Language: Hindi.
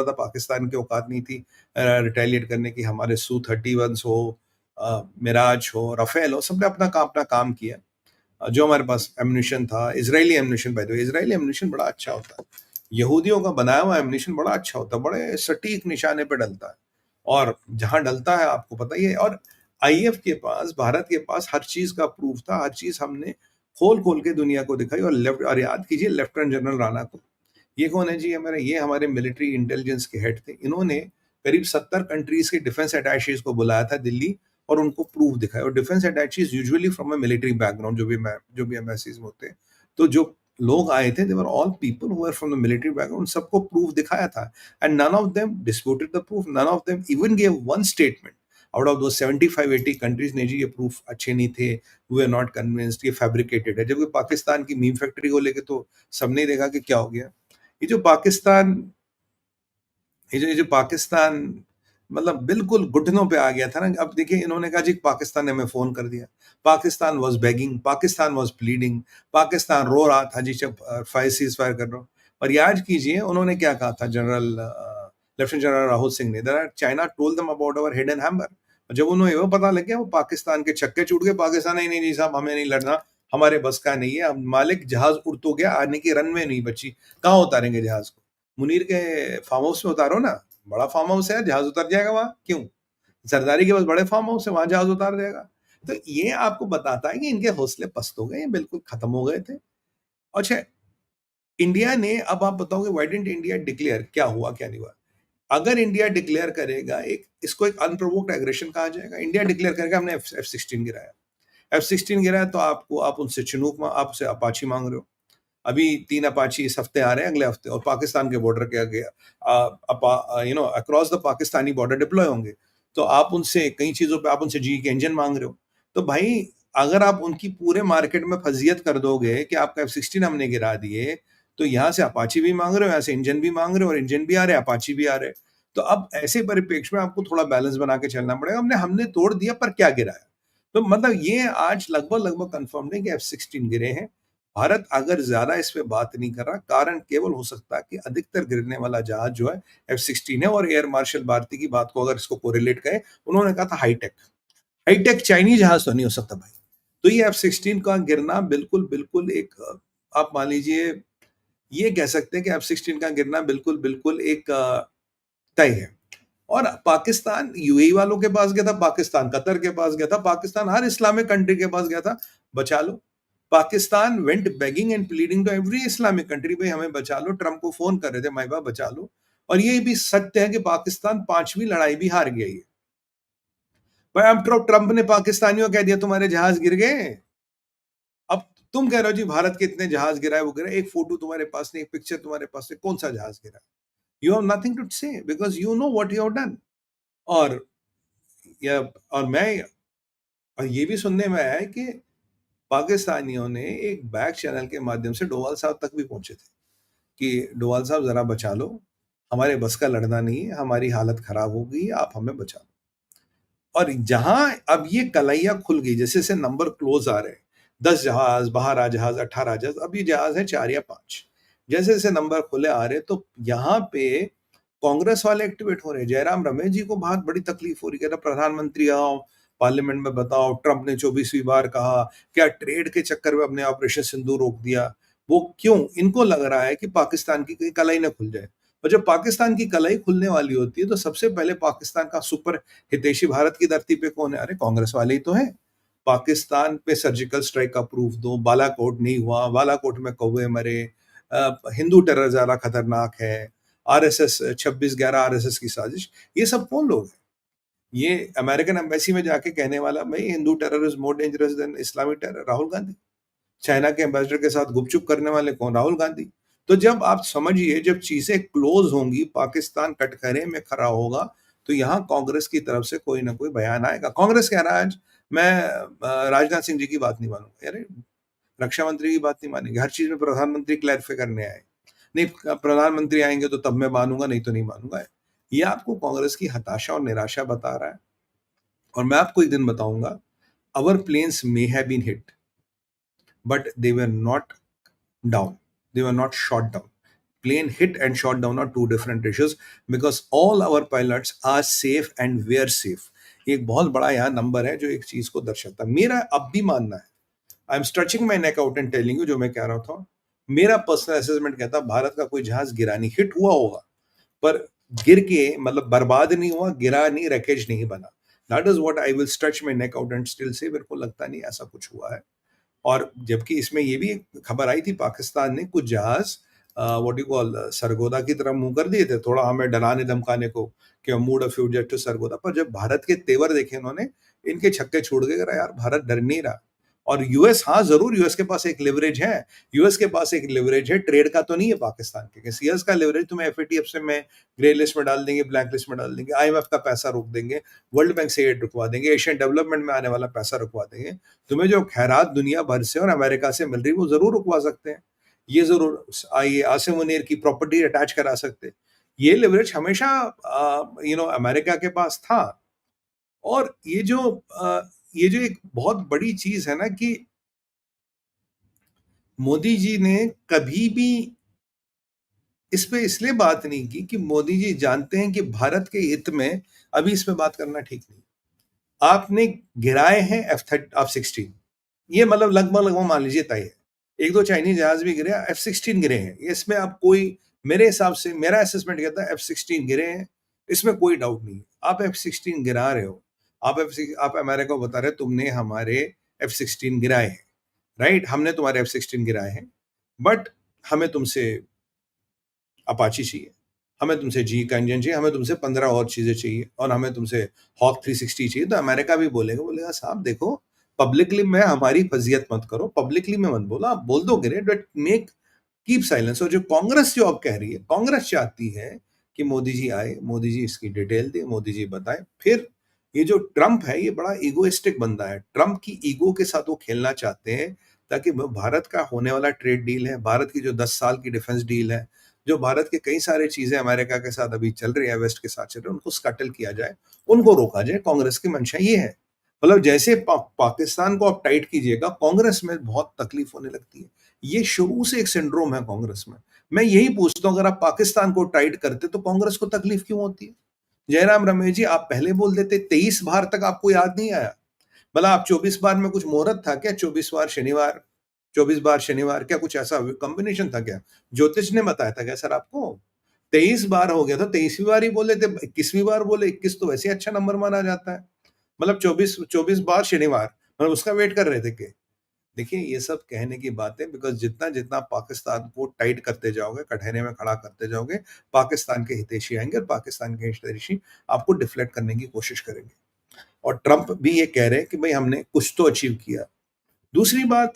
था, पाकिस्तान की औकात नहीं थी रिटेलिएट करने की। हमारे सू-31 हो, मिराज हो, राफेल हो, सबने अपना काम किया। जो हमारे पास एम्यूनिशन था, Israeli ammunition, by the way Israeli ammunition बड़ा अच्छा होता है। यहूदियों का बनाया हुआ एम्यूनिशन बड़ा अच्छा होता है, बड़े सटीक निशाने पे डलता है, और जहां डलता है आपको पता ही है। और आईएफ के पास, भारत के पास हर चीज का प्रूफ था, हर चीज हमने खोल खोल के दुनिया को दिखाई। और याद कीजिए लेफ्टिनेंट जनरल राणा को, ये कौन है जी? ये हमारे मिलिट्री इंटेलिजेंस के हेड थे। इन्होंने करीब 70 कंट्रीज के डिफेंस अटैचेज को बुलाया था दिल्ली, और उनको प्रूफ दिखाया। और defence attaches usually from a military background, जो भी एम्बेसीज में होते हैं, तो जो लोग आए थे, they were all people who are from the military background. सबको प्रूफ दिखाया था, and none of them disputed the proof, none of them even gave one statement out of दो 75-80 कंट्रीज ने, जी ये प्रूफ अच्छे नहीं थे, वी आर नॉट कन्विंस्ड, ये फैब्रिकेटेड है। जबकि पाकिस्तान की मीम फैक्ट्री को लेके तो सबने देखा कि क्या हो गया। ये जो पाकिस्तान ये जो पाकिस्तान मतलब बिल्कुल घुटनों पे आ गया था ना। अब देखिए, इन्होंने कहा जी पाकिस्तान ने हमें फोन कर दिया, Pakistan was begging, Pakistan was pleading, Pakistan रो रहा था जी जब फायर सीज फायर कर रहा हूं। और याद कीजिए उन्होंने क्या कहा था, लेफ्टिनेंट जनरल राहुल सिंह ने, that China told them about our hidden hammer. जब उन्हें वो पता लग गया, वो पाकिस्तान के छक्के छूट गए। पाकिस्तान नहीं नहीं नहीं साहब, हमें नहीं लड़ना, हमारे बस का नहीं है। अब मालिक जहाज उड़ तो गया, आने की रनवे नहीं बची, कहाँ उतारेंगे जहाज को? मुनीर के फार्म हाउस में उतारो ना, बड़ा फार्म हाउस है, जहाज उतर जाएगा वहां, क्यों? जरदारी के पास बड़े फार्म हाउस है, वहां जहाज उतार देगा। तो ये आपको बताता है कि इनके हौसले पस्त हो गए, बिल्कुल खत्म हो गए थे। अच्छा, इंडिया ने, अब आप बताओगे व्हाई डिडंट इंडिया डिक्लेयर, क्या हुआ क्या नहीं हुआ? अगर इंडिया डिक्लेयर करेगा, इसको एक अनप्रोवोक्ड एग्रेशन कहा जाएगा। इंडिया डिक्लेयर करेगा हमने F-16 गिराया, F-16 गिराया, तो आप उनसे चिनूक, आपसे अपाची मांग रहे हो। अभी 3 अपाची इस हफ्ते आ रहे हैं, अगले हफ्ते, और पाकिस्तान के बॉर्डर के आगे across the Pakistani border deploy होंगे। तो आप उनसे कई चीजों पे आप उनसे जी के इंजन मांग रहे हो। तो भाई, अगर आप उनकी पूरे मार्केट में फजीयत कर दोगे कि आपका F-16 हमने गिरा दिए, तो यहाँ से अपाची भी मांग रहे हो, यहाँ से इंजन भी मांग रहे हो, और इंजन भी आ रहे हैं, अपाची भी आ रहे हैं। तो अब ऐसे परिप्रेक्ष्य में आपको थोड़ा बैलेंस बना के चलना पड़ेगा। हमने तोड़ दिया, पर क्या गिराया? तो मतलब ये आज लगभग लगभग कंफर्म है कि F-16 गिरे हैं। भारत अगर ज्यादा इस पे बात नहीं कर रहा, कारण केवल हो सकता है कि अधिकतर गिरने वाला जहाज जो है F-16 है। और एयर मार्शल भारती की बात को अगर इसको कोरिलेट करें, उन्होंने कहा था हाईटेक, हाईटेक चाइनीज जहाज तो नहीं हो सकता भाई। तो ये F-16 का गिरना बिल्कुल बिल्कुल एक, आप मान लीजिए, ये कह सकते हैं कि F-16 का गिरना बिल्कुल बिल्कुल एक तय है। और पाकिस्तान यूएई वालों के पास गया था, पाकिस्तान कतर के पास गया था, पाकिस्तान हर इस्लामिक कंट्री के पास गया था, बचा लो। Pakistan went begging and pleading to every Islamic country, भाई हमें बचा लो। ट्रंप को फोन कर रहे थे, माई बाप बचा लो। और ये भी सत्य है कि पाकिस्तान 5वीं लड़ाई भी हार गया है। भाई, अब ट्रंप ने पाकिस्तानियों को कह दिया तुम्हारे जहाज गिर गए। अब तुम कह रहे हो जी भारत के इतने जहाज गिराए, वो गिरा, एक फोटो तुम्हारे पास नहीं, एक पिक्चर तुम्हारे पास नहीं, कौन सा जहाज गिरा? यू हैव नथिंग टू से because you know what you have done. और या और मैं और ये भी सुनने में आया है कि पाकिस्तानियों ने एक बैक चैनल के माध्यम से डोवाल साहब तक भी पहुंचे थे कि डोवाल साहब जरा बचा लो, हमारे बस का लड़ना नहीं है, हमारी हालत खराब हो गई, आप हमें बचा लो। और जहां अब ये कलैया खुल गई, जैसे जैसे नंबर क्लोज आ रहे हैं, 10 जहाज, 12 जहाज, 18 जहाज, अब ये जहाज है 4 या 5, जैसे जैसे नंबर खुले आ रहे, तो यहाँ पे कांग्रेस वाले एक्टिवेट हो रहे हैं। जयराम रमेश जी को बहुत बड़ी तकलीफ हो रही है, प्रधानमंत्री आओ पार्लियामेंट में बताओ, ट्रंप ने 24वीं बार कहा, क्या ट्रेड के चक्कर में अपने ऑपरेशन सिंदूर रोक दिया? वो क्यों? इनको लग रहा है कि पाकिस्तान की कहीं कलाई न खुल जाए। और जब पाकिस्तान की कलाई खुलने वाली होती है, तो सबसे पहले पाकिस्तान का सुपर हितैषी भारत की धरती पे कौन है? अरे कांग्रेस वाले ही तो है। पाकिस्तान पे सर्जिकल स्ट्राइक का प्रूफ दो, बालाकोट नहीं हुआ, बालाकोट में कौवे मरे, हिंदू टेरर ज्यादा खतरनाक है, आरएसएस 26/11 आरएसएस की साजिश, ये सब कौन लोग हैं? ये अमेरिकन एम्बेसी में जाके कहने वाला, भाई Hindu terror is more dangerous than Islamic terror, Rahul Gandhi. China के एम्बेसडर के साथ गुपचुप करने वाले कौन? राहुल गांधी। तो जब आप समझिए, जब चीजें क्लोज होंगी, पाकिस्तान कटघरे में खड़ा होगा, तो यहाँ कांग्रेस की तरफ से कोई ना कोई बयान आएगा। कांग्रेस कह रहा है आज मैं राजनाथ सिंह जी की बात नहीं मानूंगा। अरे, रक्षा मंत्री की बात नहीं मानेंगे, हर चीज में प्रधानमंत्री क्लैरिफाई करने आए, नहीं प्रधानमंत्री आएंगे तो तब मैं मानूंगा, नहीं तो नहीं मानूंगा। ये आपको कांग्रेस की हताशा और निराशा बता रहा है। और मैं आपको एक दिन बताऊंगा, our planes may have been hit but they were not down, they were not shot down. plane hit and shot down are two different issues because all our pilots are safe and were safe. एक बहुत बड़ा यहाँ नंबर है जो एक चीज को दर्शाता है. मेरा अब भी मानना है, I am stretching my neck out and telling you, जो मैं कह रहा था, मेरा पर्सनल असेसमेंट कहता भारत का कोई जहाज गिरा नहीं, हिट हुआ होगा पर गिर के मतलब बर्बाद नहीं हुआ, गिरा नहीं, रैकेज नहीं बना. That is what I will stretch my neck out and still say मेरे को लगता नहीं ऐसा कुछ हुआ है. और जबकि इसमें ये भी एक खबर आई थी, पाकिस्तान ने कुछ जहाज व्हाट यू कॉल सरगोदा की तरफ मुंह कर दिए थे, थोड़ा हमें डराने धमकाने को कि moved of few jet to Sargodha. पर जब भारत के तेवर देखे उन्होंने, इनके छक्के छूट गए, कहा यार भारत डर नहीं रहा. और यूएस, हाँ जरूर यूएस के पास एक लिवरेज है, यूएस के पास एक लिवरेज है, ट्रेड का तो नहीं है पाकिस्तान के. यूएस का लिवरेज तुम्हें एफएटीएफ से में ग्रे लिस्ट में डाल देंगे, ब्लैक लिस्ट में डाल देंगे, आईएमएफ का पैसा रोक देंगे, वर्ल्ड बैंक से एड रुकवा देंगे, एशियन डेवलपमेंट में आने वाला पैसा रुकवा देंगे. तुम्हें जो खैरात दुनिया भर से और अमेरिका से मिल रही है वो जरूर रुकवा सकते हैं. ये जरूर आइए आसिम मुनीर की प्रॉपर्टी अटैच करा सकते हैं. ये लिवरेज हमेशा अमेरिका के पास था. और ये जो एक बहुत बड़ी चीज है ना कि मोदी जी ने कभी भी इस पे इसलिए बात नहीं की कि मोदी जी जानते हैं कि भारत के हित में अभी इस पे बात करना ठीक नहीं. आपने गिराए हैं F-16, ये मतलब लगभग मान लीजिए तय है. एक दो चाइनीज जहाज भी गिरे, F-16 गिरे हैं, इसमें अब कोई, मेरे हिसाब से मेरा असेसमेंट कहता है F-16 गिरे हैं, इसमें कोई डाउट नहीं. आप F-16 गिरा रहे हो, आप अमेरिका को बता रहे हो तुमने हमारे F-16 गिराए हैं, राइट, हमने तुम्हारे F-16 गिराए हैं, बट हमें तुमसे अपाची चाहिए, हमें तुमसे जी का इंजन चाहिए, हमें तुमसे 15 और चीजें चाहिए, और हमें तुमसे हॉक 360 चाहिए. तो अमेरिका भी बोलेगा साहब देखो, पब्लिकली में हमारी फजीयत मत करो, पब्लिकली में मत बोलो, आप बोल दो गिरे, बट मेक कीप साइलेंस. और जो कांग्रेस जो अब कह रही है, कांग्रेस चाहती है कि मोदी जी आए, मोदी जी इसकी डिटेल दे, मोदी जी बताए. फिर ये जो ट्रंप है, ये बड़ा ईगोइस्टिक बंदा है. ट्रंप की ईगो के साथ वो खेलना चाहते हैं ताकि भारत का होने वाला ट्रेड डील है, भारत की जो 10 साल की डिफेंस डील है, जो भारत के कई सारे चीजें अमेरिका के साथ अभी चल रही है, वेस्ट के साथ चल रही है, उनको स्कटल किया जाए, उनको रोका जाए. कांग्रेस की मंशा ये है. मतलब जैसे पाकिस्तान को आप टाइट कीजिएगा, कांग्रेस में बहुत तकलीफ होने लगती है. ये शुरू से एक सिंड्रोम है कांग्रेस में. मैं यही पूछता हूं, अगर आप पाकिस्तान को टाइट करते तो कांग्रेस को तकलीफ क्यों होती है? जयराम रमेश जी, आप पहले बोल देते, 23 बार तक आपको याद नहीं आया? भला आप 24 बार में कुछ मुहूर्त था क्या? 24 बार शनिवार, 24 बार शनिवार, क्या कुछ ऐसा कॉम्बिनेशन था क्या? ज्योतिष ने बताया था क्या सर आपको? 23 बार हो गया तो 23वीं बार ही बोले थे, 21वीं बार बोले, 21 तो वैसे अच्छा नंबर माना जाता है. मतलब 24 बार शनिवार, मतलब उसका वेट कर रहे थे कि देखिए ये सब कहने की बातें, बिकॉज जितना जितना पाकिस्तान को टाइट करते जाओगे, कटहरे में खड़ा करते जाओगे, पाकिस्तान के हितैषी आएंगे और पाकिस्तान के हितैषी आपको डिफ्लेक्ट करने की कोशिश करेंगे. और ट्रंप भी ये कह रहे हैं कि भाई हमने कुछ तो अचीव किया. दूसरी बात,